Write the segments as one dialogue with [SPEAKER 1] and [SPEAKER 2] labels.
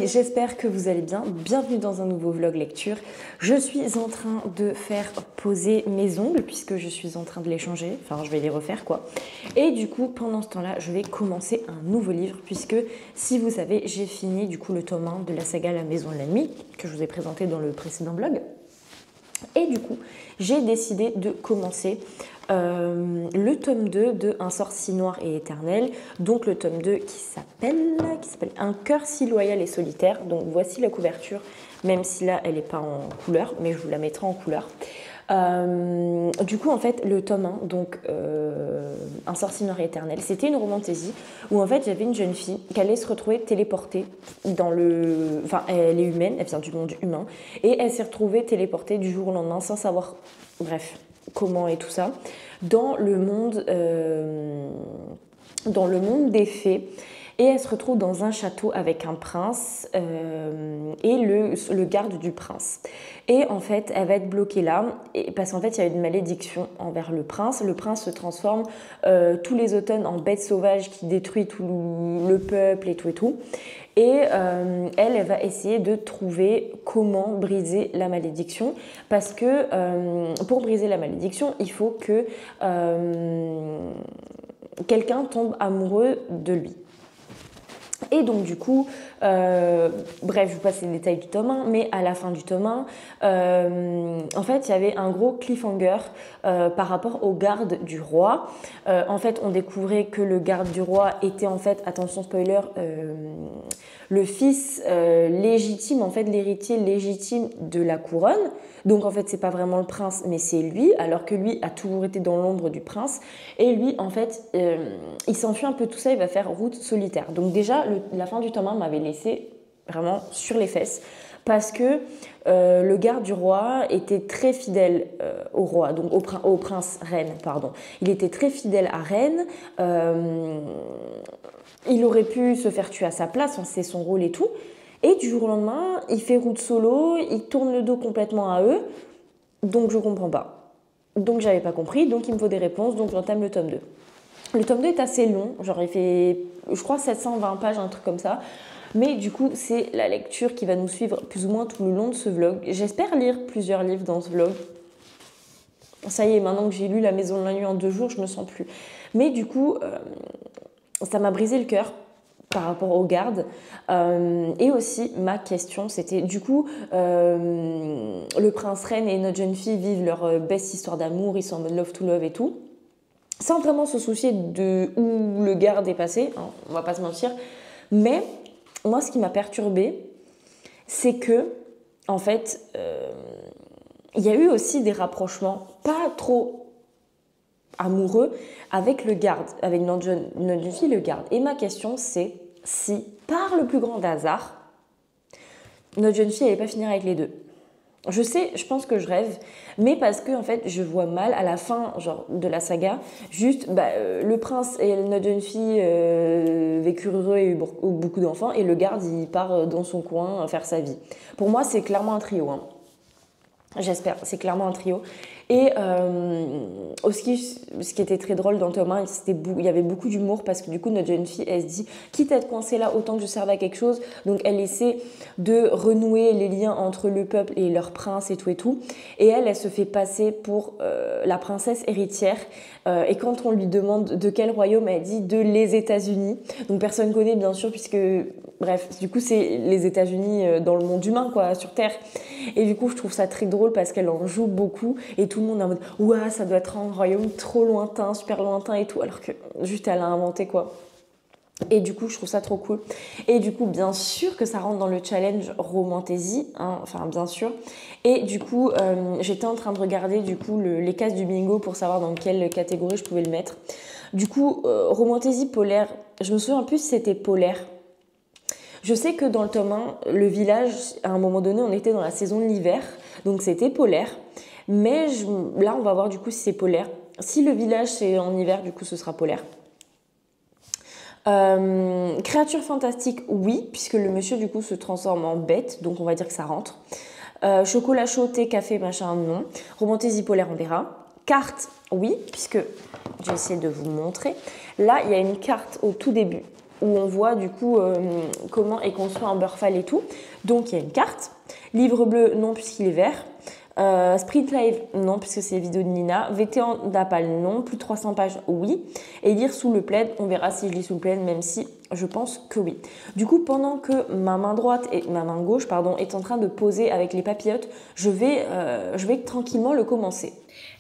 [SPEAKER 1] j'espère que vous allez bien. Bienvenue dans un nouveau vlog lecture. Je suis en train de faire poser mes ongles puisque je suis en train de les changer. Enfin, je vais les refaire quoi. Et du coup, pendant ce temps-là, je vais commencer un nouveau livre puisque, si vous savez, j'ai fini du coup le tome 1 de la saga La Maison de la Nuit que je vous ai présenté dans le précédent vlog. Et du coup, j'ai décidé de commencer le tome 2 de Un sort si noir et éternel, donc le tome 2 qui s'appelle Un cœur si loyal et solitaire. Donc voici la couverture, même si là elle n'est pas en couleur, mais je vous la mettrai en couleur. Du coup en fait le tome 1, donc Un sort si noir et éternel, c'était une romantésie où en fait j'avais une jeune fille qui allait se retrouver téléportée dans le... Enfin elle est humaine, elle vient du monde humain et elle s'est retrouvée téléportée du jour au lendemain sans savoir, bref, comment et tout ça, dans le monde des fées. Et elle se retrouve dans un château avec un prince et le garde du prince. Et en fait, elle va être bloquée là parce qu'en fait, il y a une malédiction envers le prince. Le prince se transforme tous les automnes en bête sauvage qui détruit tout le peuple et tout et tout. Et elle va essayer de trouver comment briser la malédiction parce que pour briser la malédiction, il faut que quelqu'un tombe amoureux de lui. Et donc du coup, bref, je vous passe les détails du tome 1, mais à la fin du tome 1, en fait, il y avait un gros cliffhanger par rapport au garde du roi. En fait, on découvrait que le garde du roi était en fait, attention spoiler, le fils légitime, en fait l'héritier légitime de la couronne. Donc en fait c'est pas vraiment le prince mais c'est lui, alors que lui a toujours été dans l'ombre du prince. Et lui en fait il s'enfuit un peu tout ça, il va faire route solitaire. Donc déjà la fin du tome 1 m'avait laissé vraiment sur les fesses. Parce que le garde du roi était très fidèle au roi, donc au prince Reine, pardon. Il était très fidèle à Reine. Il aurait pu se faire tuer à sa place, c'est son rôle et tout. Et du jour au lendemain, il fait route solo, il tourne le dos complètement à eux. Donc je comprends pas. Donc j'avais pas compris, donc il me faut des réponses, donc j'entame le tome 2. Le tome 2 est assez long, genre il fait, je crois, 720 pages, un truc comme ça. Mais du coup, c'est la lecture qui va nous suivre plus ou moins tout le long de ce vlog. J'espère lire plusieurs livres dans ce vlog. Ça y est, maintenant que j'ai lu La Maison de la Nuit en 2 jours, je me sens plus. Mais du coup, ça m'a brisé le cœur par rapport aux gardes. Et aussi, ma question, c'était du coup, le prince Reine et notre jeune fille vivent leur best histoire d'amour, ils sont en mode love to love et tout, sans vraiment se soucier de où le garde est passé, hein, on va pas se mentir. Mais moi, ce qui m'a perturbée, c'est que, en fait, il y a eu aussi des rapprochements pas trop amoureux avec le garde, avec notre jeune fille, le garde. Et ma question, c'est si, par le plus grand hasard, notre jeune fille n'allait pas finir avec les deux. Je sais, je pense que je rêve, mais parce que en fait, je vois mal à la fin genre, de la saga, juste le prince et notre jeune fille vécurent heureux et eu beaucoup d'enfants, et le garde, il part dans son coin faire sa vie. Pour moi, c'est clairement un trio, hein. J'espère, c'est clairement un trio. Et aussi, ce qui était très drôle dans le tome 1, il y avait beaucoup d'humour parce que du coup, notre jeune fille, elle se dit, quitte à être coincée là, autant que je serve à quelque chose. Donc, elle essaie de renouer les liens entre le peuple et leur prince et tout et tout. Et elle se fait passer pour la princesse héritière. Et quand on lui demande de quel royaume, elle dit de les États-Unis. Donc, personne ne connaît, bien sûr, puisque, bref, du coup, c'est les États-Unis dans le monde humain, quoi, sur Terre. Et du coup, je trouve ça très drôle parce qu'elle en joue beaucoup et tout le monde est en mode « Ouah, ça doit être un royaume trop lointain, super lointain et tout », alors que juste elle a inventé quoi. Et du coup, je trouve ça trop cool. Et du coup, bien sûr que ça rentre dans le challenge romantasy, hein, enfin bien sûr. Et du coup, j'étais en train de regarder du coup les cases du bingo pour savoir dans quelle catégorie je pouvais le mettre. Du coup, romantasy polaire, je me souviens plus si c'était polaire. Je sais que dans le tome 1, le village, à un moment donné, on était dans la saison de l'hiver, donc c'était polaire. Mais là, on va voir du coup si c'est polaire. Si le village, c'est en hiver, du coup, ce sera polaire. Créature fantastique, oui, puisque le monsieur, du coup, se transforme en bête, donc on va dire que ça rentre. Chocolat chaud, thé, café, machin, non. Romantasy polaire, on verra. Carte, oui, puisque j'ai essayé de vous montrer. Là, il y a une carte au tout début où on voit du coup comment est construit un Burfal et tout. Donc il y a une carte. Livre bleu, non puisqu'il est vert. Sprint Live, non puisque c'est les vidéos de Nina. VT en Napal, non. Plus de 300 pages, oui. Et lire sous le plaid, on verra si je lis sous le plaid, même si je pense que oui. Du coup, pendant que ma main droite et ma main gauche, pardon, est en train de poser avec les papillotes, je vais tranquillement le commencer.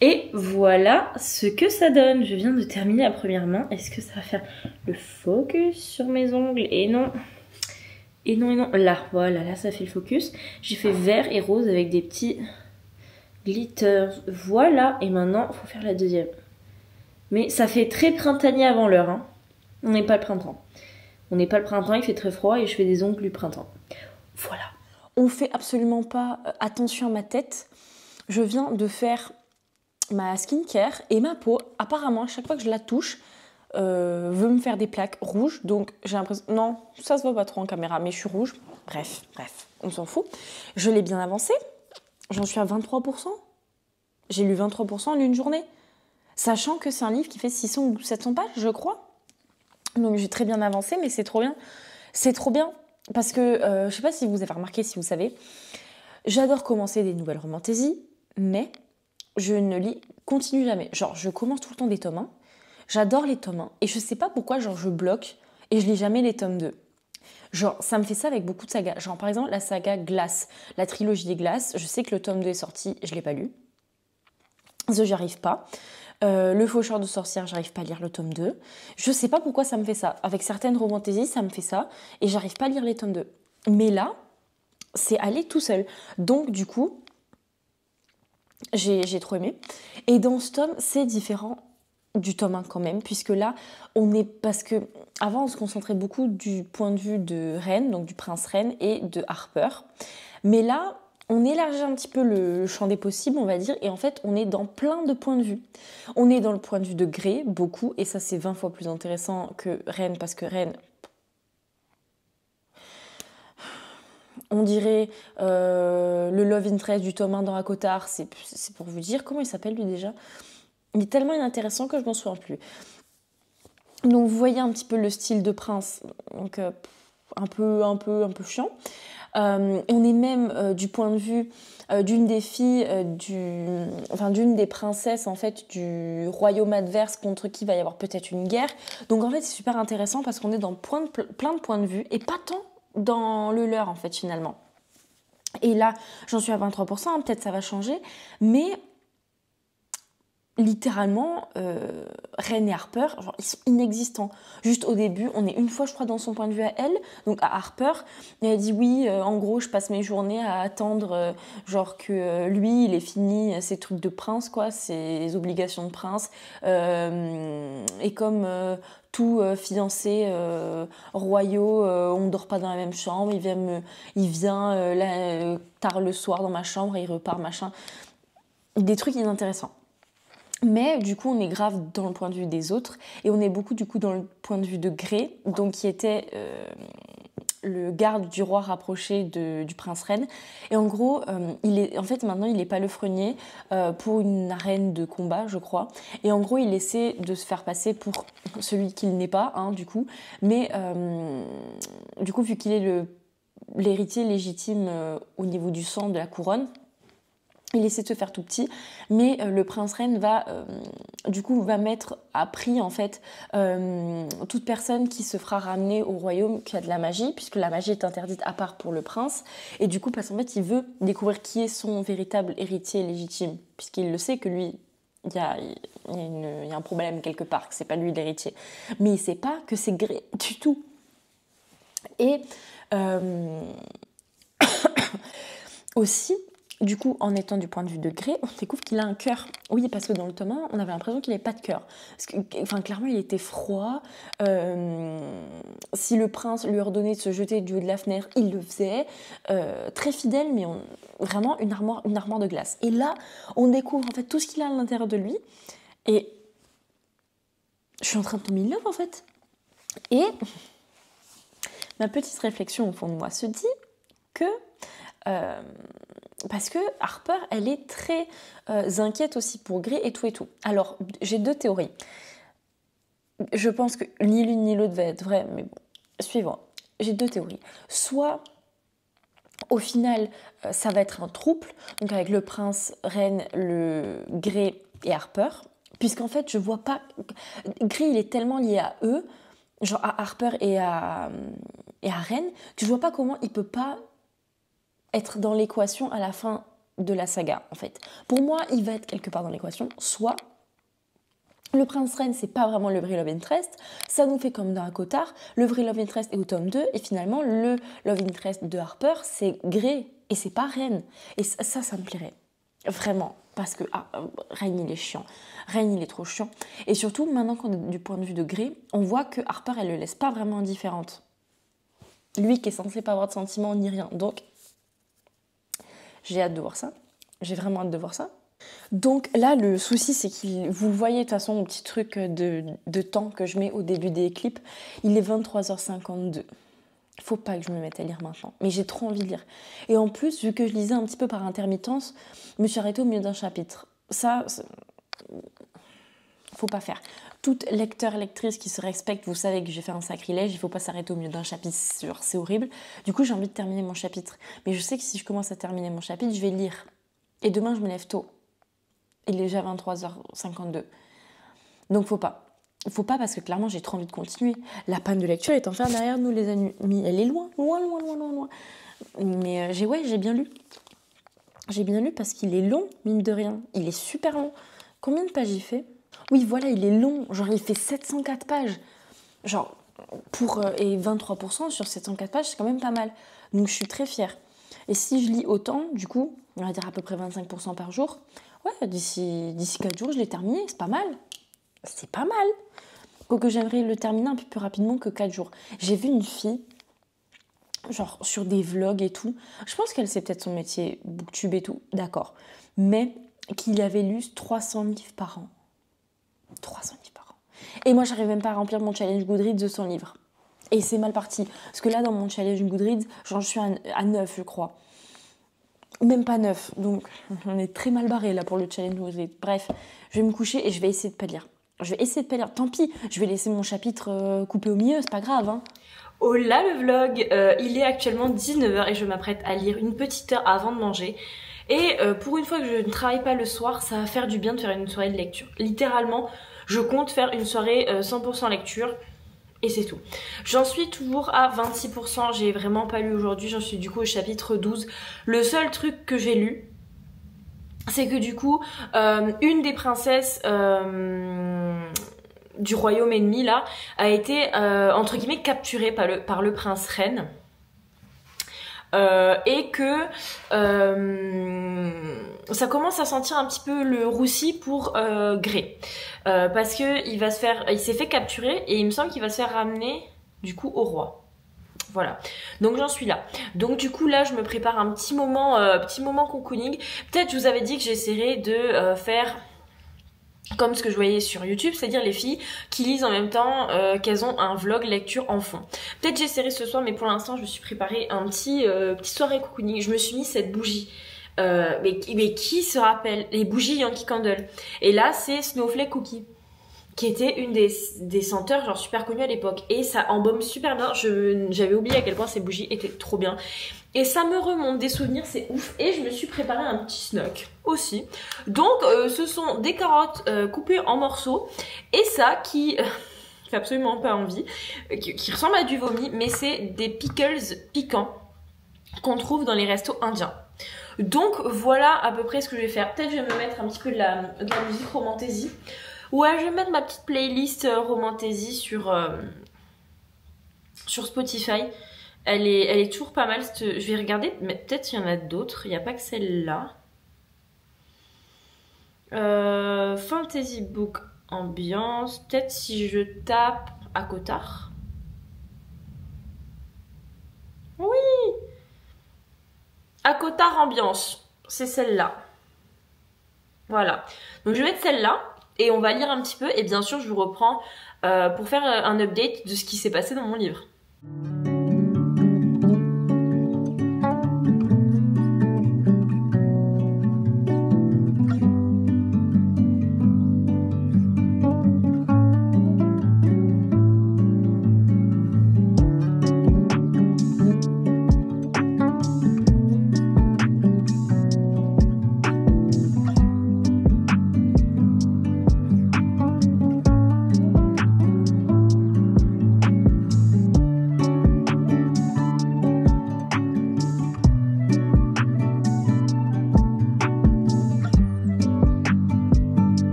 [SPEAKER 1] Et voilà ce que ça donne. Je viens de terminer la première main. Est-ce que ça va faire le focus sur mes ongles? Et non. Et non, et non. Là, voilà, là ça fait le focus. J'ai fait vert et rose avec des petits glitters. Voilà. Et maintenant, il faut faire la deuxième. Mais ça fait très printanier avant l'heure. Hein. On n'est pas le printemps. On n'est pas le printemps, il fait très froid et je fais des ongles du printemps. Voilà. On fait absolument pas attention à ma tête. Je viens de faire ma skincare et ma peau, apparemment, à chaque fois que je la touche, veut me faire des plaques rouges. Donc j'ai l'impression... Non, ça se voit pas trop en caméra, mais je suis rouge. Bref, on s'en fout. Je l'ai bien avancé. J'en suis à 23%. J'ai lu 23% en une journée. Sachant que c'est un livre qui fait 600 ou 700 pages, je crois. Donc j'ai très bien avancé, mais c'est trop bien. C'est trop bien parce que, je sais pas si vous avez remarqué, si vous savez, j'adore commencer des nouvelles romantaisies, mais je ne continue jamais. Genre, je commence tout le temps des tomes 1. J'adore les tomes 1 et je sais pas pourquoi, genre, je bloque et je lis jamais les tomes 2. Genre, ça me fait ça avec beaucoup de sagas. Genre, par exemple, la saga Glace, la trilogie des Glaces, je sais que le tome 2 est sorti, je l'ai pas lu. Ça, j'y arrive pas. Le Faucheur de sorcières, j'arrive pas à lire le tome 2. Je sais pas pourquoi ça me fait ça. Avec certaines romantaisies, ça me fait ça et j'arrive pas à lire les tomes 2. Mais là, c'est allé tout seul. Donc, du coup, j'ai trop aimé. Et dans ce tome, c'est différent du tome 1 quand même, puisque là, parce que avant, on se concentrait beaucoup du point de vue de Ren, donc du prince Ren et de Harper. Mais là, on élargit un petit peu le champ des possibles, on va dire, et en fait, on est dans plein de points de vue. On est dans le point de vue de Grey, beaucoup, et ça, c'est 20 fois plus intéressant que Ren, parce que Ren, on dirait le love interest du tome 1 dans Rakotar, c'est pour vous dire, comment il s'appelle lui déjà? Il est tellement inintéressant que je m'en souviens plus. Donc vous voyez un petit peu le style de prince, donc un peu chiant. On est même du point de vue d'une des filles, d'une des princesses en fait du royaume adverse contre qui il va y avoir peut-être une guerre. Donc en fait c'est super intéressant parce qu'on est dans plein de points de vue et pas tant dans le leur en fait finalement. Et là j'en suis à 23%, hein, peut-être ça va changer, mais littéralement, Ren et Harper, genre, ils sont inexistants. Juste au début, on est une fois, je crois, dans son point de vue à elle, donc à Harper. Et elle dit oui, en gros, je passe mes journées à attendre, genre que lui, il ait fini ses trucs de prince, quoi, ses obligations de prince. Et comme tout fiancé royaux, on ne dort pas dans la même chambre, il vient là, tard le soir dans ma chambre et il repart, machin. Des trucs inintéressants. Mais du coup, on est grave dans le point de vue des autres et on est beaucoup du coup dans le point de vue de Grey, donc qui était le garde du roi rapproché du prince Ren. Et en gros, maintenant, il est palefrenier pour une arène de combat, je crois. Et en gros, il essaie de se faire passer pour celui qu'il n'est pas, hein, du coup. Mais du coup, vu qu'il est l'héritier légitime au niveau du sang de la couronne, il essaie de se faire tout petit, mais le prince Ren va mettre à prix en fait toute personne qui se fera ramener au royaume qui a de la magie, puisque la magie est interdite à part pour le prince. Et du coup, parce qu'en fait, il veut découvrir qui est son véritable héritier légitime, puisqu'il le sait que lui, il y a un problème quelque part, que c'est pas lui l'héritier. Mais il sait pas que c'est Grey du tout. Et aussi, du coup, en étant du point de vue de Grey, on découvre qu'il a un cœur. Oui, parce que dans le tome 1, on avait l'impression qu'il n'avait pas de cœur. Clairement, il était froid. Si le prince lui ordonnait de se jeter du haut de la fenêtre, il le faisait. Très fidèle, mais vraiment une armoire de glace. Et là, on découvre en fait tout ce qu'il a à l'intérieur de lui. Et je suis en train de tomber in love, en fait. Et ma petite réflexion au fond de moi se dit que... parce que Harper, elle est très inquiète aussi pour Grey et tout et tout. Alors, j'ai deux théories. Je pense que ni l'une ni l'autre va être vraie, mais bon, suivant. J'ai 2 théories. Soit, au final, ça va être un trouble, donc avec le prince, reine, le Grey et Harper, puisqu'en fait, je vois pas... Grey, il est tellement lié à eux, genre à Harper et à Reine, que je vois pas comment il peut pas être dans l'équation à la fin de la saga, en fait. Pour moi, il va être quelque part dans l'équation, soit le prince reine, c'est pas vraiment le vrai love interest, ça nous fait comme dans un Cotard, le vrai love interest est au tome 2, et finalement, le love interest de Harper, c'est Grey, et c'est pas Reine. Et ça me plairait. Vraiment. Parce que Reine, il est chiant. Reine, il est trop chiant. Et surtout, maintenant, du point de vue de Grey, on voit que Harper, elle le laisse pas vraiment indifférente. Lui qui est censé pas avoir de sentiments ni rien. Donc, j'ai hâte de voir ça. J'ai vraiment hâte de voir ça. Donc là, le souci, c'est que vous le voyez de toute façon au petit truc de temps que je mets au début des clips, il est 23h52. Faut pas que je me mette à lire maintenant, mais j'ai trop envie de lire. Et en plus, vu que je lisais un petit peu par intermittence, je me suis arrêtée au milieu d'un chapitre. Ça, faut pas faire. Toute lecteur, lectrice qui se respecte, vous savez que j'ai fait un sacrilège, il faut pas s'arrêter au milieu d'un chapitre, c'est horrible. Du coup, j'ai envie de terminer mon chapitre. Mais je sais que si je commence à terminer mon chapitre, je vais lire. Et demain, je me lève tôt. Il est déjà 23h52. Donc faut pas. Faut pas parce que clairement j'ai trop envie de continuer. La panne de lecture est enfin derrière nous les amis. Elle est loin. Mais j'ai bien lu. J'ai bien lu parce qu'il est long, mine de rien. Il est super long. Combien de pages il fait ? Oui voilà, il est long. Genre il fait 704 pages. Genre et 23% sur 704 pages, c'est quand même pas mal. Donc je suis très fière. Et si je lis autant, du coup, on va dire à peu près 25% par jour, ouais, d'ici 4 jours, je l'ai terminé, c'est pas mal. C'est pas mal. Quoique j'aimerais le terminer un peu plus rapidement que 4 jours. J'ai vu une fille, genre sur des vlogs et tout, je pense qu'elle sait peut-être son métier, booktube et tout, d'accord, mais qu'il avait lu 300 livres par an. 300 livres par an. Et moi, j'arrive même pas à remplir mon challenge Goodreads de 100 livres. Et c'est mal parti. Parce que là, dans mon challenge Goodreads, genre, je suis à 9, je crois. Même pas 9. Donc, on est très mal barré là pour le challenge Goodreads. Bref, je vais me coucher et je vais essayer de pas lire. Tant pis, je vais laisser mon chapitre coupé au milieu, c'est pas grave. Hein.
[SPEAKER 2] Oh là le vlog, il est actuellement 19h et je m'apprête à lire une petite heure avant de manger. Et pour une fois que je ne travaille pas le soir, ça va faire du bien de faire une soirée de lecture. Littéralement, je compte faire une soirée 100% lecture. Et c'est tout. J'en suis toujours à 26%, j'ai vraiment pas lu aujourd'hui, j'en suis du coup au chapitre 12. Le seul truc que j'ai lu, c'est que du coup, une des princesses du royaume ennemi là, a été entre guillemets capturée par le prince reine. Et que ça commence à sentir un petit peu le roussi pour Grey, parce que il s'est fait capturer et il me semble qu'il va se faire ramener du coup au roi. Voilà, donc j'en suis là. Donc du coup là je me prépare un petit moment cocooning. Peut-être je vous avais dit que j'essaierais de faire comme ce que je voyais sur YouTube, c'est-à-dire les filles qui lisent en même temps qu'elles ont un vlog lecture en fond. Peut-être j'essaierai ce soir, mais pour l'instant je me suis préparé un petite soirée cocooning. Je me suis mis cette bougie. Mais qui se rappelle les bougies Yankee Candle? Et là c'est Snowflake Cookie, qui était une des senteurs genre super connues à l'époque. Et ça embaume super bien. J'avais oublié à quel point ces bougies étaient trop bien. Et ça me remonte des souvenirs, c'est ouf. Et je me suis préparé un petit snack aussi. Donc ce sont des carottes coupées en morceaux. Et ça qui fait absolument pas envie. Qui ressemble à du vomi. Mais c'est des pickles piquants qu'on trouve dans les restos indiens. Donc voilà à peu près ce que je vais faire. Peut-être je vais me mettre un petit peu de la musique romantaisie. Ouais, je vais mettre ma petite playlist romantaisie sur Spotify. Elle est toujours pas mal. Je vais regarder, mais peut-être il y en a d'autres. Il n'y a pas que celle-là. Fantasy Book Ambiance. Peut-être si je tape à Cotard. Oui! À Cotard Ambiance. C'est celle-là. Voilà. Donc je vais mettre celle-là. Et on va lire un petit peu. Et bien sûr, je vous reprends pour faire un update de ce qui s'est passé dans mon livre.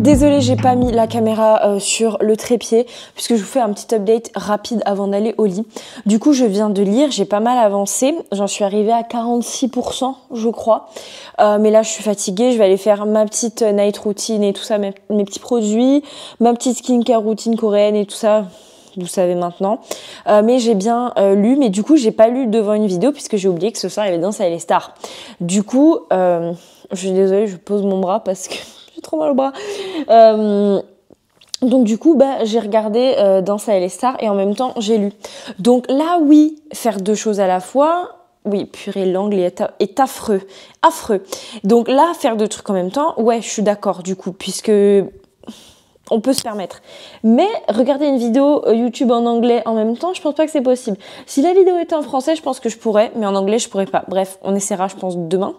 [SPEAKER 1] Désolée, j'ai pas mis la caméra sur le trépied puisque je vous fais un petit update rapide avant d'aller au lit. Du coup, je viens de lire, j'ai pas mal avancé. J'en suis arrivée à 46%, je crois. Mais là, je suis fatiguée. Je vais aller faire ma petite night routine et tout ça, mes petits produits, ma petite skincare routine coréenne et tout ça. Vous savez maintenant. Mais j'ai bien lu, mais du coup, j'ai pas lu devant une vidéo puisque j'ai oublié que ce soir, il y avait Danse avec les stars. Du coup, je suis désolée, je pose mon bras parce que j'ai trop mal au bras. Donc du coup, j'ai regardé Danse avec les stars et en même temps, j'ai lu. Donc là, oui, faire deux choses à la fois. Oui, purée, l'anglais est affreux. Affreux. Donc là, faire deux trucs en même temps, ouais, je suis d'accord du coup, puisque on peut se permettre. Mais regarder une vidéo YouTube en anglais en même temps, je pense pas que c'est possible. Si la vidéo était en français, je pense que je pourrais, mais en anglais, je pourrais pas. Bref, on essaiera, je pense, demain.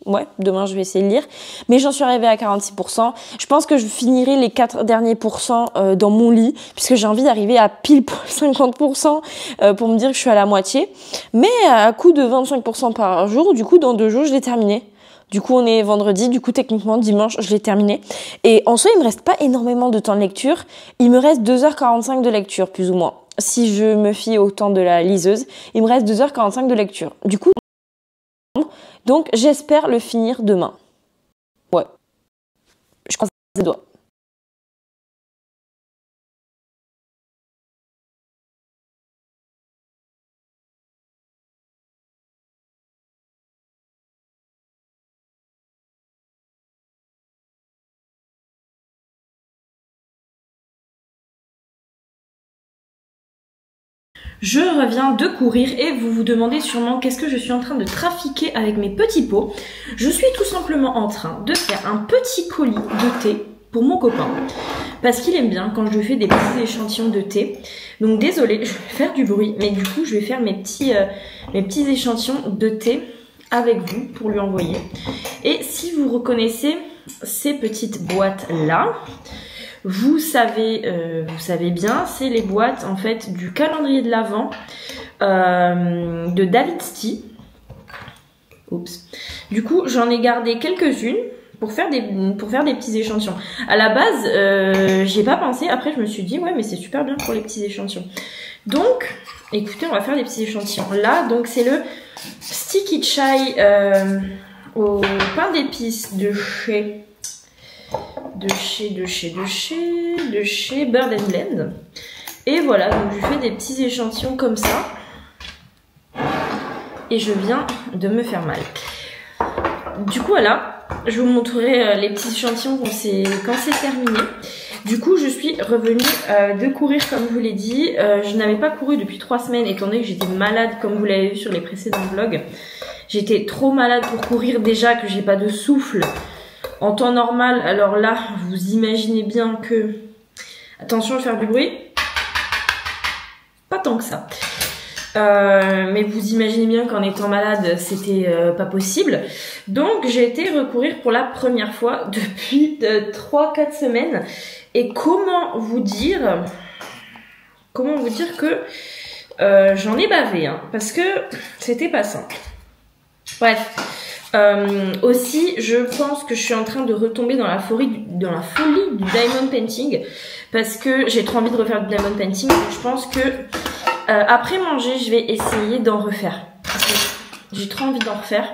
[SPEAKER 1] Ouais, demain, je vais essayer de lire. Mais j'en suis arrivée à 46%. Je pense que je finirai les 4 derniers pourcents dans mon lit, puisque j'ai envie d'arriver à pile 50% pour me dire que je suis à la moitié. Mais à coup de 25% par jour, du coup, dans 2 jours, je l'ai terminé. Du coup, on est vendredi. Du coup, techniquement, dimanche, je l'ai terminé. Et en soi, il me reste pas énormément de temps de lecture. Il me reste 2h45 de lecture, plus ou moins. Si je me fie au temps de la liseuse, il me reste 2h45 de lecture. Du coup, donc, j'espère le finir demain. Ouais. Je croise les doigts.
[SPEAKER 2] Je reviens de courir et vous vous demandez sûrement qu'est-ce que je suis en train de trafiquer avec mes petits pots. Je suis tout simplement en train de faire un petit colis de thé pour mon copain. Parce qu'il aime bien quand je fais des petits échantillons de thé. Donc désolée, je vais faire du bruit, mais du coup je vais faire mes petits échantillons de thé avec vous pour lui envoyer. Et si vous reconnaissez ces petites boîtes-là, vous savez bien, c'est les boîtes en fait du calendrier de l'Avent de David's. Oups. Du coup, j'en ai gardé quelques-unes pour faire des petits échantillons. À la base, j'y ai pas pensé. Après, je me suis dit ouais, mais c'est super bien pour les petits échantillons. Donc, écoutez, on va faire des petits échantillons. Là, donc c'est le sticky chai au pain d'épices de chez Bird & Blend. Et voilà, donc je fais des petits échantillons comme ça. Et je viens de me faire mal. Du coup, voilà, je vous montrerai les petits échantillons quand c'est terminé. Du coup, je suis revenue de courir comme je vous l'ai dit. Je n'avais pas couru depuis 3 semaines étant donné que j'étais malade comme vous l'avez vu sur les précédents vlogs. J'étais trop malade pour courir déjà que j'ai pas de souffle. En temps normal, alors là, vous imaginez bien que... Attention à faire du bruit. Pas tant que ça. Mais vous imaginez bien qu'en étant malade, c'était pas possible. Donc, j'ai été recourir pour la première fois depuis 3-4 semaines. Et comment vous dire que j'en ai bavé, hein, parce que c'était pas simple. Bref. Aussi, je pense que je suis en train de retomber dans la folie du diamond painting parce que j'ai trop envie de refaire du diamond painting. Donc je pense que après manger, je vais essayer d'en refaire. Parce que j'ai trop envie d'en refaire.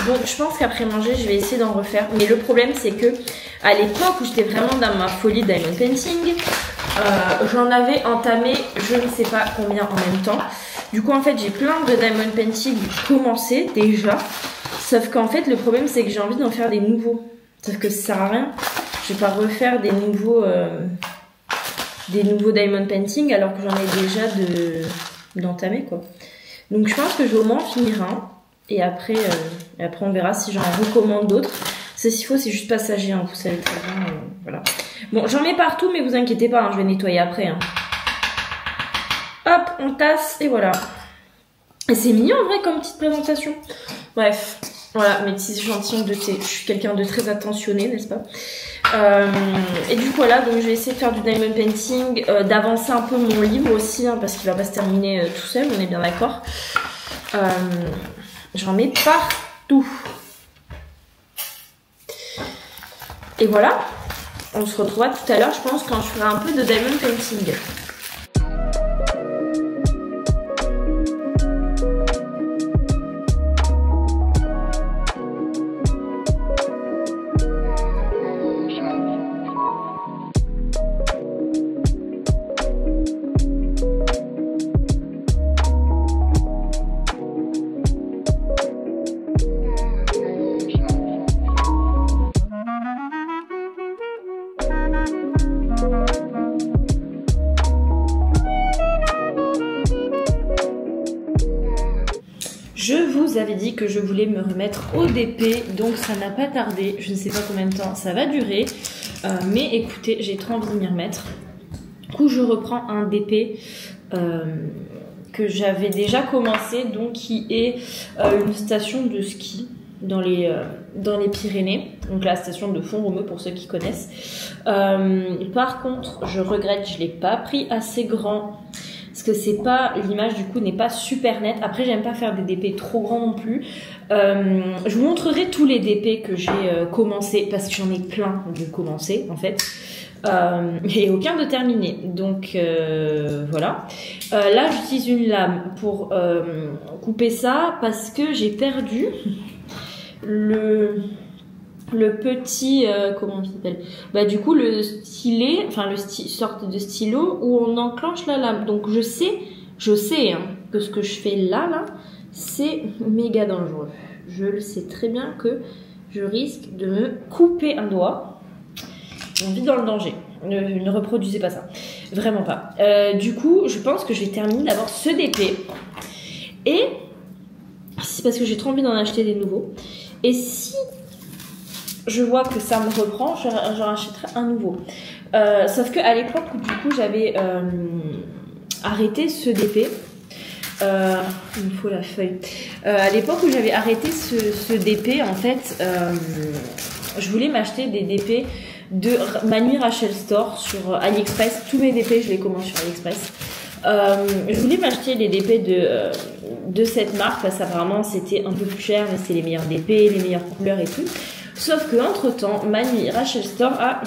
[SPEAKER 2] Donc je pense qu'après manger, je vais essayer d'en refaire. Mais le problème, c'est que à l'époque où j'étais vraiment dans ma folie diamond painting, j'en avais entamé je ne sais pas combien en même temps. Du coup, en fait, j'ai plein de diamond painting commencés déjà. Sauf qu'en fait, le problème, c'est que j'ai envie d'en faire des nouveaux. Sauf que ça sert à rien. Je vais pas refaire des nouveaux diamond painting alors que j'en ai déjà d'entamé, quoi. Donc, je pense que je vais au moins en finir un. Et après on verra si j'en recommande d'autres. S'il faut, c'est juste passager, hein, vous savez très bien. Voilà. Bon, j'en mets partout, mais vous inquiétez pas, hein, je vais nettoyer après. Hein. Hop, on tasse, et voilà. Et c'est mignon, en vrai, comme petite présentation. Bref. Voilà, mes petits échantillons de thé. Je suis quelqu'un de très attentionné, n'est-ce pas? Et du coup, voilà, donc je vais essayer de faire du diamond painting, d'avancer un peu mon livre aussi, hein, parce qu'il va pas se terminer tout seul, on est bien d'accord. J'en mets partout. Et voilà. on se retrouvera tout à l'heure, je pense, quand je ferai un peu de diamond painting. Je vous avais dit que je voulais me remettre au DP, donc ça n'a pas tardé. Je ne sais pas combien de temps ça va durer, mais écoutez, j'ai trop envie de m'y remettre. Du coup, je reprends un DP que j'avais déjà commencé, donc qui est une station de ski dans les Pyrénées, donc la station de Font-Romeu pour ceux qui connaissent. Par contre, je regrette, je l'ai pas pris assez grand. Parce que c'est pas, l'image du coup n'est pas super nette. Après, j'aime pas faire des DP trop grands non plus. Je vous montrerai tous les DP que j'ai commencé, parce que j'en ai plein de commencer en fait. Et aucun de terminé. Donc voilà. Là, j'utilise une lame pour couper ça parce que j'ai perdu le petit comment il s'appelle, bah du coup le stylet, enfin sorte de stylo où on enclenche la lame. Donc je sais hein, que ce que je fais là c'est méga dangereux. Je le sais très bien que je risque de me couper un doigt. On vit dans le danger. Ne reproduisez pas ça, vraiment pas. Du coup je pense que je vais terminer d'abord ce DP, et c'est parce que j'ai trop envie d'en acheter des nouveaux, et si je vois que ça me reprend, j'en rachèterai un nouveau. Sauf qu'à l'époque où du coup j'avais arrêté ce DP, il me faut la feuille. À l'époque où j'avais arrêté ce DP, en fait, je voulais m'acheter des DP de Manu Rachel Store sur AliExpress. Tous mes DP, je les commande sur AliExpress. Je voulais m'acheter les DP de cette marque parce qu'apparemment c'était un peu plus cher, mais c'est les meilleurs DP, les meilleures couleurs et tout. Sauf que entre temps, Manu Rachel Store a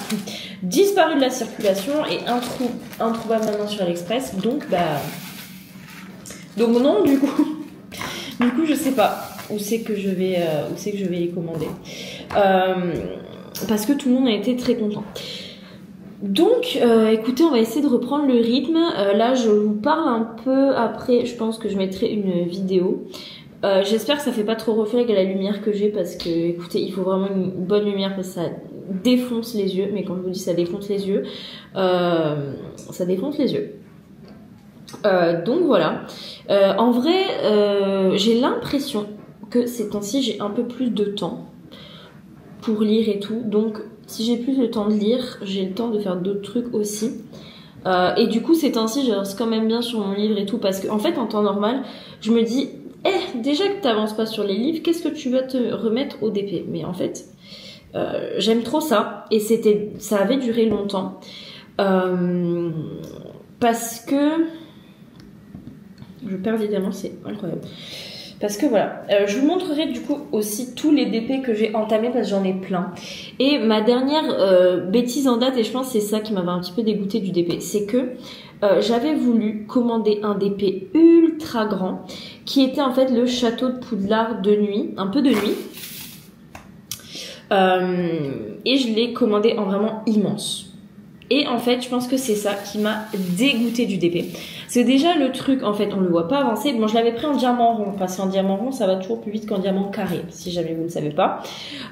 [SPEAKER 2] disparu de la circulation et introuvable maintenant sur AliExpress. Donc non, du coup je sais pas où c'est que je vais les commander, parce que tout le monde a été très content. Donc écoutez, on va essayer de reprendre le rythme. Là je vous parle un peu, après je pense que je mettrai une vidéo. J'espère que ça fait pas trop reflet avec la lumière que j'ai, parce que écoutez, il faut vraiment une bonne lumière parce que ça défonce les yeux. Mais quand je vous dis ça défonce les yeux, ça défonce les yeux. Donc voilà. En vrai, j'ai l'impression que ces temps-ci j'ai un peu plus de temps pour lire et tout. Donc si j'ai plus le temps de lire, j'ai le temps de faire d'autres trucs aussi. Et du coup ces temps-ci je reste quand même bien sur mon livre et tout, parce que en fait en temps normal je me dis déjà que t'avances pas sur les livres, qu'est-ce que tu vas te remettre au DP? Mais en fait j'aime trop ça, et ça avait duré longtemps, parce que je perds évidemment, c'est incroyable. Parce que voilà, je vous montrerai du coup aussi tous les DP que j'ai entamés, parce que j'en ai plein. Et ma dernière bêtise en date, et je pense que c'est ça qui m'avait un petit peu dégoûté du DP, c'est que j'avais voulu commander un DP ultra grand, qui était en fait le château de Poudlard de nuit, un peu de nuit. Et je l'ai commandé en vraiment immense. Et en fait, je pense que c'est ça qui m'a dégoûté du DP. C'est déjà le truc, en fait, on le voit pas avancer. Bon, je l'avais pris en diamant rond, parce qu'en diamant rond, ça va toujours plus vite qu'en diamant carré, si jamais vous ne savez pas.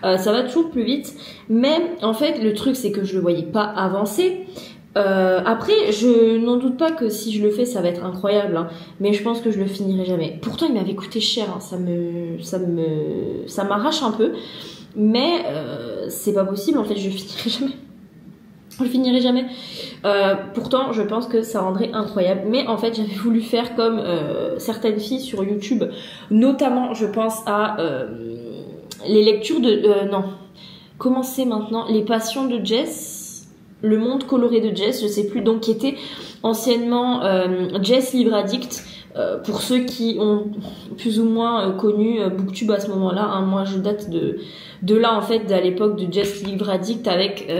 [SPEAKER 2] Ça va toujours plus vite. Mais, en fait, le truc, c'est que je le voyais pas avancer. Après, je n'en doute pas que si je le fais, ça va être incroyable, hein, mais je pense que je le finirai jamais. Pourtant, il m'avait coûté cher, hein, ça m'arrache un peu, mais c'est pas possible, en fait, je finirai jamais. Je le finirai jamais. Pourtant, je pense que ça rendrait incroyable. Mais en fait, j'avais voulu faire comme certaines filles sur YouTube. Notamment, je pense à les lectures de... non. Comment c'est maintenant? Les passions de Jess. Le monde coloré de Jess, je sais plus. Donc, qui était anciennement Jess Livre Addict. Pour ceux qui ont plus ou moins connu Booktube à ce moment-là, hein, moi je date de là en fait, à l'époque de Just Libre Addict avec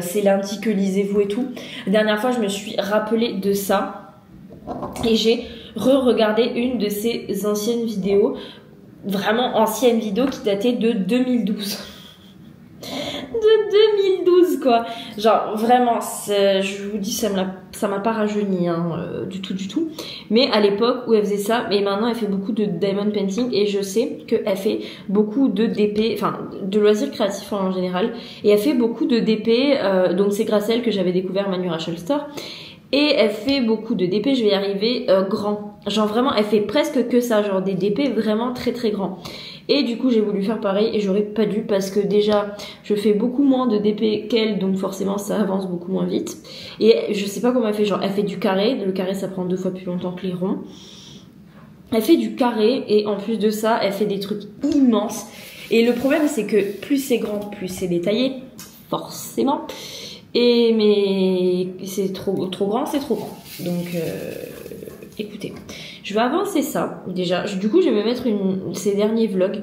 [SPEAKER 2] c'est lundi que lisez-vous et tout. La dernière fois je me suis rappelée de ça et j'ai re-regardé une de ces anciennes vidéos, vraiment ancienne vidéo qui datait de 2012. De 2012 quoi, genre vraiment je vous dis ça m'a pas rajeuni hein, du tout, mais à l'époque où elle faisait ça, mais maintenant elle fait beaucoup de diamond painting et je sais qu'elle fait beaucoup de DP, enfin de loisirs créatifs en général, et elle fait beaucoup de DP, donc c'est grâce à elle que j'avais découvert Manu Rachel Store. Et elle fait beaucoup de DP, je vais y arriver, grand. Genre vraiment, elle fait presque que ça, genre des DP vraiment très très grands. Et du coup, j'ai voulu faire pareil et j'aurais pas dû parce que déjà, je fais beaucoup moins de DP qu'elle, donc forcément, ça avance beaucoup moins vite. Et je sais pas comment elle fait, genre elle fait du carré. Le carré, ça prend 2 fois plus longtemps que les ronds. Elle fait du carré et en plus de ça, elle fait des trucs immenses. Et le problème, c'est que plus c'est grand, plus c'est détaillé, forcément. Mais c'est trop grand, c'est trop grand. Donc, écoutez, je vais avancer ça déjà. Du coup, je vais me mettre ces derniers vlogs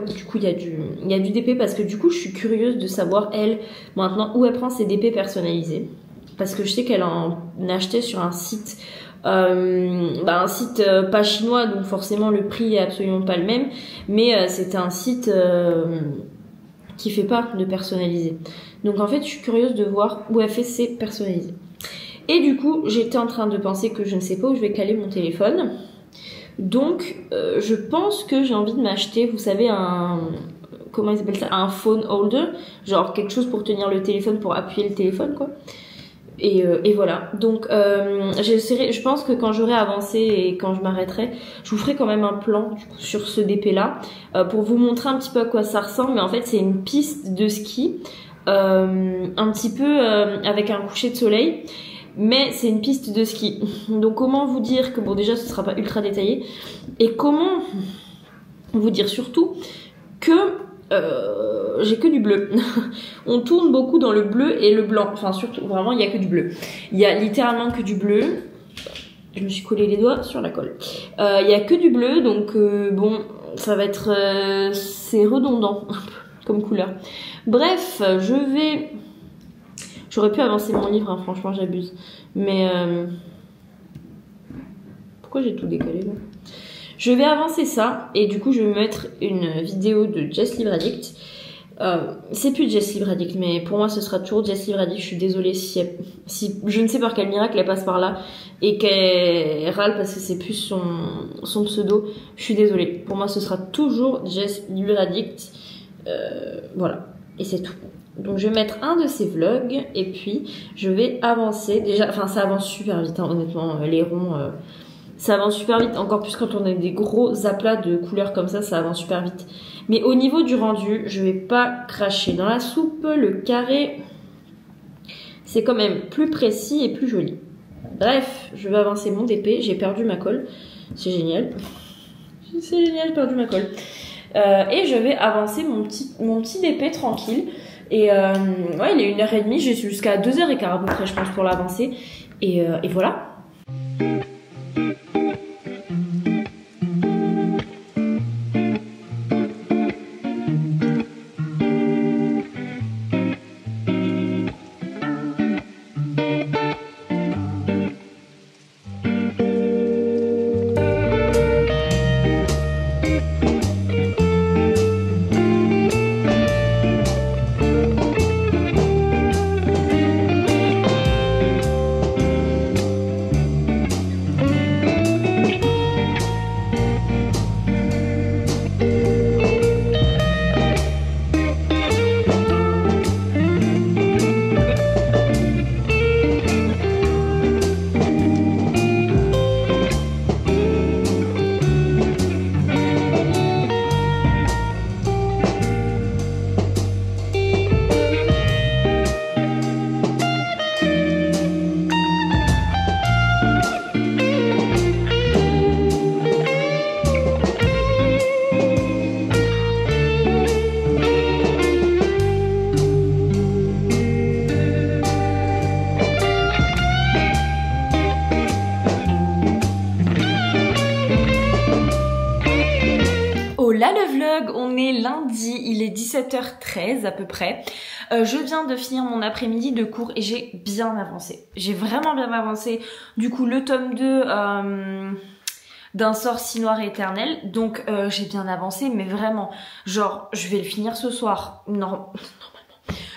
[SPEAKER 2] où du coup il y a du DP parce que du coup, je suis curieuse de savoir elle maintenant où elle prend ses DP personnalisés parce que je sais qu'elle en achetait sur un site. Un site pas chinois, donc forcément le prix est absolument pas le même, mais c'était un site qui fait pas de personnalisé. Donc en fait, je suis curieuse de voir où elle fait ses personnalisés. Et du coup, j'étais en train de penser que je ne sais pas où je vais caler mon téléphone. Donc, je pense que j'ai envie de m'acheter, vous savez, comment ils appellent ça, un phone holder, genre quelque chose pour tenir le téléphone, pour appuyer le téléphone, quoi. Et voilà. Donc, je pense que quand j'aurai avancé et quand je m'arrêterai, je vous ferai quand même un plan du coup, sur ce DP là pour vous montrer un petit peu à quoi ça ressemble. Mais en fait, c'est une piste de ski, un petit peu avec un coucher de soleil. Mais c'est une piste de ski. Donc comment vous dire que, bon déjà ce sera pas ultra détaillé, et comment vous dire surtout que j'ai que du bleu. On tourne beaucoup dans le bleu et le blanc, enfin surtout vraiment il y a que du bleu. Il y a littéralement que du bleu. Je me suis collé les doigts sur la colle. Il y a que du bleu, donc bon ça va être c'est redondant comme couleur. Bref, j'aurais pu avancer mon livre, hein, franchement j'abuse. Mais pourquoi j'ai tout décalé là? Je vais avancer ça et du coup je vais mettre une vidéo de Just Libre Addict. C'est plus Just Libre Addict, mais pour moi ce sera toujours Just Libre Addict. Je suis désolée si je ne sais par quel miracle elle passe par là et qu'elle râle parce que c'est plus son pseudo. Je suis désolée. Pour moi ce sera toujours Just Libre Addict. Voilà. Et c'est tout. Donc je vais mettre un de ces vlogs et puis je vais avancer. Déjà, enfin ça avance super vite, hein, honnêtement, les ronds, ça avance super vite. Encore plus quand on a des gros aplats de couleurs comme ça avance super vite. Mais au niveau du rendu, je vais pas cracher dans la soupe. Le carré, c'est quand même plus précis et plus joli. Bref, je vais avancer mon DP. J'ai perdu ma colle. C'est génial. C'est génial, j'ai perdu ma colle. Et je vais avancer mon petit DP tranquille. Et ouais, il est 1h30, j'ai jusqu'à 2h15 à peu près, je pense, pour l'avancer. Et voilà. 17h13 à peu près. Je viens de finir mon après-midi de cours et j'ai bien avancé. J'ai vraiment bien avancé. Du coup, le tome 2 d'un sort si noir et éternel. Donc, j'ai bien avancé, mais vraiment, genre, je vais le finir ce soir. Non,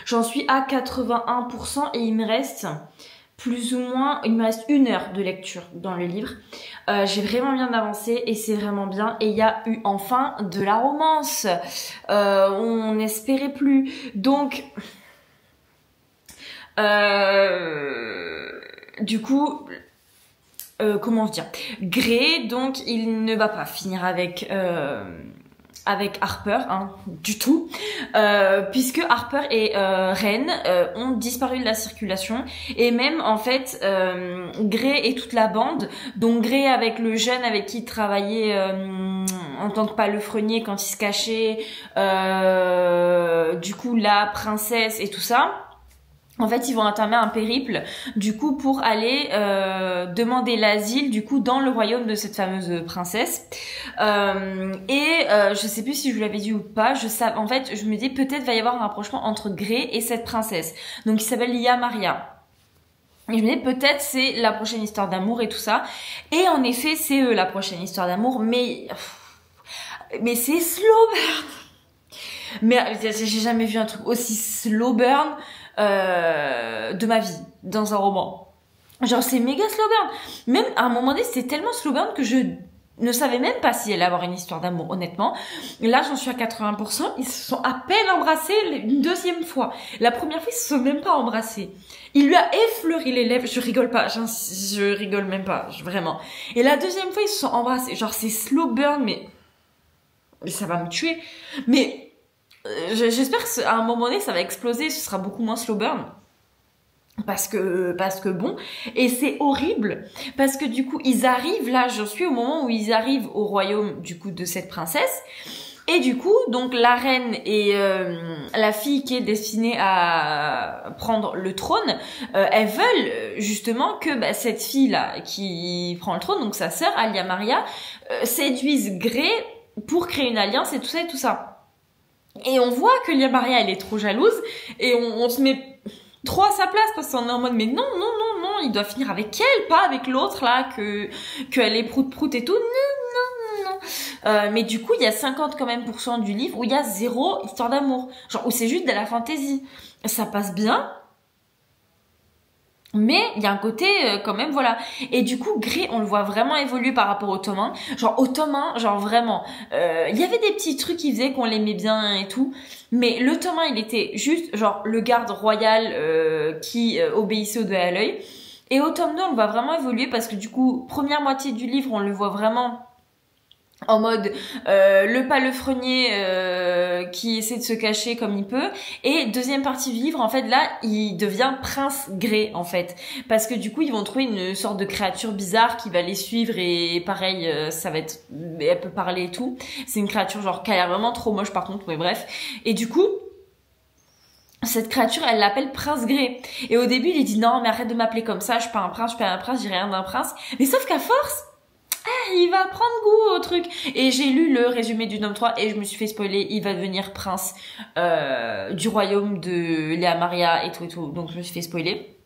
[SPEAKER 2] j'en suis à 81% et il me reste plus ou moins, il me reste 1 heure de lecture dans le livre. J'ai vraiment bien avancé et c'est vraiment bien. Et il y a eu enfin de la romance. On n'espérait plus. Donc, du coup, comment dire, Grey, donc il ne va pas finir avec Harper, hein, du tout, puisque Harper et Ren ont disparu de la circulation, et même en fait Grey et toute la bande, donc Grey avec le jeune avec qui il travaillait en tant que palefrenier quand il se cachait, du coup la princesse et tout ça. En fait, ils vont entamer un périple, du coup, pour aller demander l'asile, du coup, dans le royaume de cette fameuse princesse. Je sais plus si je vous l'avais dit ou pas. En fait, je me dis peut-être va y avoir un rapprochement entre Grey et cette princesse. Donc, il s'appelle Lia-Maria. Et je me dis peut-être c'est la prochaine histoire d'amour et tout ça. Et en effet, c'est la prochaine histoire d'amour, mais c'est slow burn. Mais j'ai jamais vu un truc aussi slow burn. De ma vie dans un roman. Genre c'est méga slow burn. Même à un moment donné c'était tellement slow burn que je ne savais même pas si elle allait avoir une histoire d'amour, honnêtement. Là j'en suis à 80%, ils se sont à peine embrassés une deuxième fois. La première fois ils se sont même pas embrassés. Il lui a effleuré les lèvres, je rigole pas, je rigole même pas, vraiment. Et la deuxième fois ils se sont embrassés, genre c'est slow burn mais ça va me tuer. Mais j'espère qu'à un moment donné ça va exploser, ce sera beaucoup moins slow burn parce que bon, et c'est horrible parce que du coup ils arrivent là, je suis au moment où ils arrivent au royaume du coup de cette princesse et du coup donc la reine et la fille qui est destinée à prendre le trône, elles veulent justement que cette fille là qui prend le trône, donc sa sœur Lia-Maria, séduise Grey pour créer une alliance et tout ça et tout ça. Et on voit que Lia-Maria elle est trop jalouse et on se met trop à sa place parce qu'on est en mode mais non, il doit finir avec elle, pas avec l'autre là qu'elle est prout et tout. Non. Mais du coup il y a 50 quand même % du livre où il y a 0 histoire d'amour, genre où c'est juste de la fantaisie. Ça passe bien. Mais il y a un côté quand même voilà. Et du coup Grey on le voit vraiment évoluer par rapport au tome 1. Genre au tome 1, genre vraiment il y avait des petits trucs qui faisaient qu'on l'aimait bien et tout. Mais le tome 1 il était juste genre le garde royal qui obéissait au doigt à l'œil. Et au tome 2 on le voit vraiment évoluer parce que du coup première moitié du livre on le voit vraiment en mode le palefrenier qui essaie de se cacher comme il peut, et deuxième partie du livre en fait là il devient prince Grey en fait parce que du coup ils vont trouver une sorte de créature bizarre qui va les suivre et pareil ça va être, elle peut parler et tout, c'est une créature genre qui a l'air vraiment trop moche par contre, mais bref, et du coup cette créature, elle l'appelle Prince Grey. Et au début, il dit non, mais arrête de m'appeler comme ça, je suis pas un prince, j'ai rien d'un prince. Mais sauf qu'à force, il va prendre goût au truc. Et j'ai lu le résumé du tome 3 et je me suis fait spoiler, il va devenir prince du royaume de Lia-Maria et tout. Donc je me suis fait spoiler.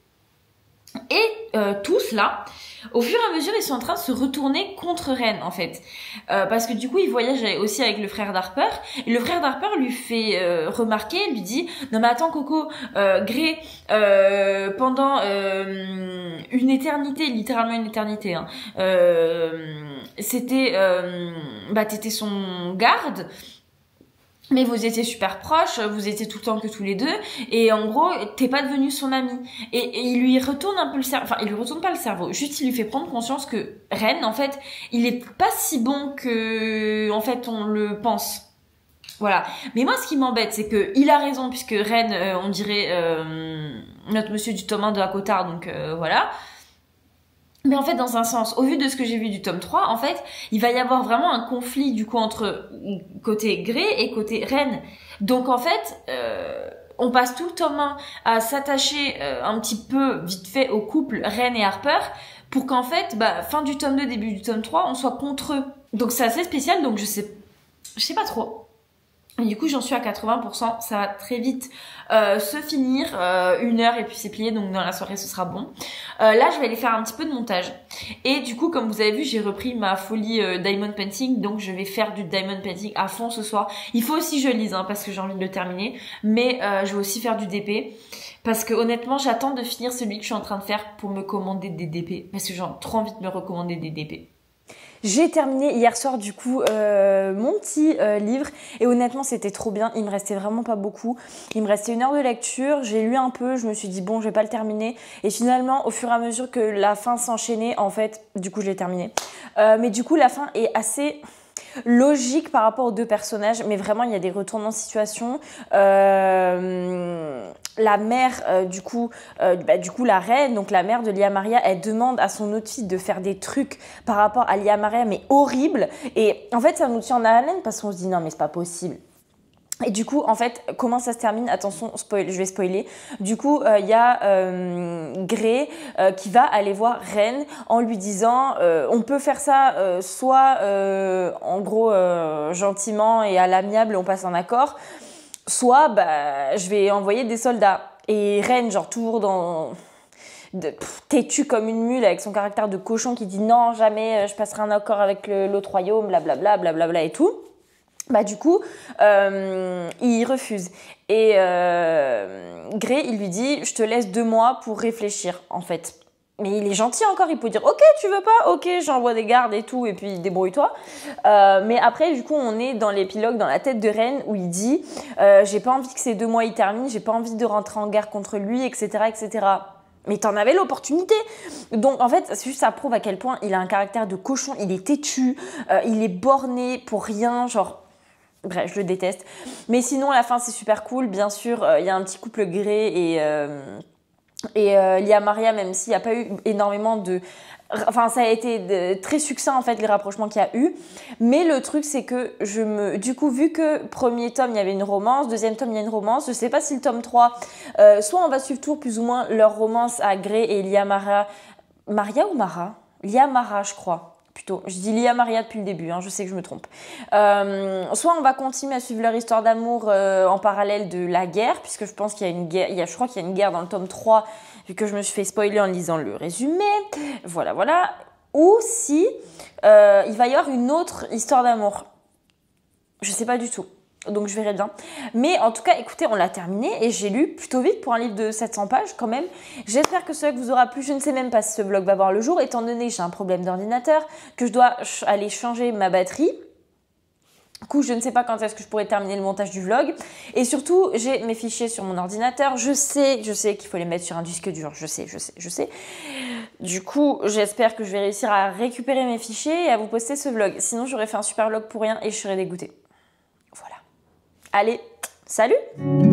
[SPEAKER 2] Et tous là, au fur et à mesure, ils sont en train de se retourner contre Ren en fait, parce que du coup, il voyage aussi avec le frère d'Harper. Et le frère d'Harper lui fait remarquer, lui dit non mais attends Coco, Grey, pendant une éternité, littéralement une éternité, hein, c'était, t'étais son garde. Mais vous étiez super proches, vous étiez tout le temps que tous les deux, et en gros, t'es pas devenu son ami. Et il lui retourne un peu le cerveau, enfin, il lui retourne pas le cerveau, juste il lui fait prendre conscience que Ren, en fait, il est pas si bon que, en fait, on le pense. Voilà. Mais moi, ce qui m'embête, c'est que il a raison, puisque Ren, on dirait notre monsieur du tome 1 de Hakotar, donc voilà. Mais en fait, dans un sens, au vu de ce que j'ai vu du tome 3, en fait, il va y avoir vraiment un conflit, du coup, entre côté Grey et côté Ren. Donc, en fait, on passe tout le tome 1 à s'attacher un petit peu, vite fait, au couple Ren et Harper, pour qu'en fait, fin du tome 2, début du tome 3, on soit contre eux. Donc, c'est assez spécial, donc je sais pas trop. Et du coup, j'en suis à 80%, ça va très vite se finir, 1 heure et puis c'est plié, donc dans la soirée ce sera bon. Là, je vais aller faire un petit peu de montage. Et du coup, comme vous avez vu, j'ai repris ma folie diamond painting, donc je vais faire du diamond painting à fond ce soir. Il faut aussi que je lise, hein, parce que j'ai envie de le terminer, mais je vais aussi faire du DP. Parce que honnêtement, j'attends de finir celui que je suis en train de faire pour me commander des DP, parce que j'ai trop envie de me recommander des DP.
[SPEAKER 1] J'ai terminé hier soir du coup mon petit livre et honnêtement c'était trop bien, il me restait vraiment pas beaucoup, il me restait 1 heure de lecture, j'ai lu un peu, je me suis dit bon je vais pas le terminer et finalement au fur et à mesure que la fin s'enchaînait en fait du coup je l'ai terminé. Mais du coup la fin est assez logique par rapport aux deux personnages, mais vraiment il y a des retournements de situation. La mère, du coup la reine, donc la mère de Lia Maria, elle demande à son autre fille de faire des trucs par rapport à Lia Maria, mais horribles. Et en fait, ça nous tient en haleine parce qu'on se dit non, mais c'est pas possible. Et du coup, en fait, comment ça se termine? Attention, spoil, je vais spoiler. Du coup, il y a Grey qui va aller voir Ren en lui disant on peut faire ça soit en gros gentiment et à l'amiable, on passe un accord, soit je vais envoyer des soldats. Et Ren, genre toujours têtu comme une mule avec son caractère de cochon qui dit non, jamais je passerai un accord avec l'autre royaume, blablabla, blablabla et tout. Du coup, il refuse. Et Grey, il lui dit, je te laisse 2 mois pour réfléchir, en fait. Mais il est gentil encore, il peut dire, ok, tu veux pas, ok, j'envoie des gardes et tout, et puis débrouille-toi. Mais après, du coup, on est dans l'épilogue, dans la tête de Ren, où il dit, j'ai pas envie que ces 2 mois ils terminent, j'ai pas envie de rentrer en guerre contre lui, etc., etc. Mais t'en avais l'opportunité. Donc en fait, c'est juste ça prouve à quel point il a un caractère de cochon, il est têtu, il est borné pour rien, genre... Bref, je le déteste. Mais sinon, la fin, c'est super cool. Bien sûr, il y a un petit couple Grey et Lia Maria, même s'il n'y a pas eu énormément de... Enfin, ça a été très succinct, en fait, les rapprochements qu'il y a eu. Mais le truc, c'est que du coup, vu que premier tome, il y avait une romance, deuxième tome, il y a une romance, je sais pas si le tome 3, soit on va suivre toujours plus ou moins leur romance à Grey et Lia Maria... Maria ou Mara? Lia Mara, je crois. Plutôt, je dis Lia Maria depuis le début, hein, je sais que je me trompe. Soit on va continuer à suivre leur histoire d'amour en parallèle de la guerre, puisque je pense qu'il y a une guerre, je crois qu'il y a une guerre dans le tome 3, vu que je me suis fait spoiler en lisant le résumé. Voilà. Ou si il va y avoir une autre histoire d'amour. Je sais pas du tout. Donc je verrai bien. Mais en tout cas, écoutez, on l'a terminé et j'ai lu plutôt vite pour un livre de 700 pages quand même. J'espère que cela vous aura plu. Je ne sais même pas si ce vlog va voir le jour, étant donné que j'ai un problème d'ordinateur, que je dois aller changer ma batterie. Du coup, je ne sais pas quand est-ce que je pourrai terminer le montage du vlog. Et surtout, j'ai mes fichiers sur mon ordinateur. Je sais qu'il faut les mettre sur un disque dur. Je sais. Du coup, j'espère que je vais réussir à récupérer mes fichiers et à vous poster ce vlog. Sinon, j'aurais fait un super vlog pour rien et je serais dégoûtée. Voilà. Allez, salut!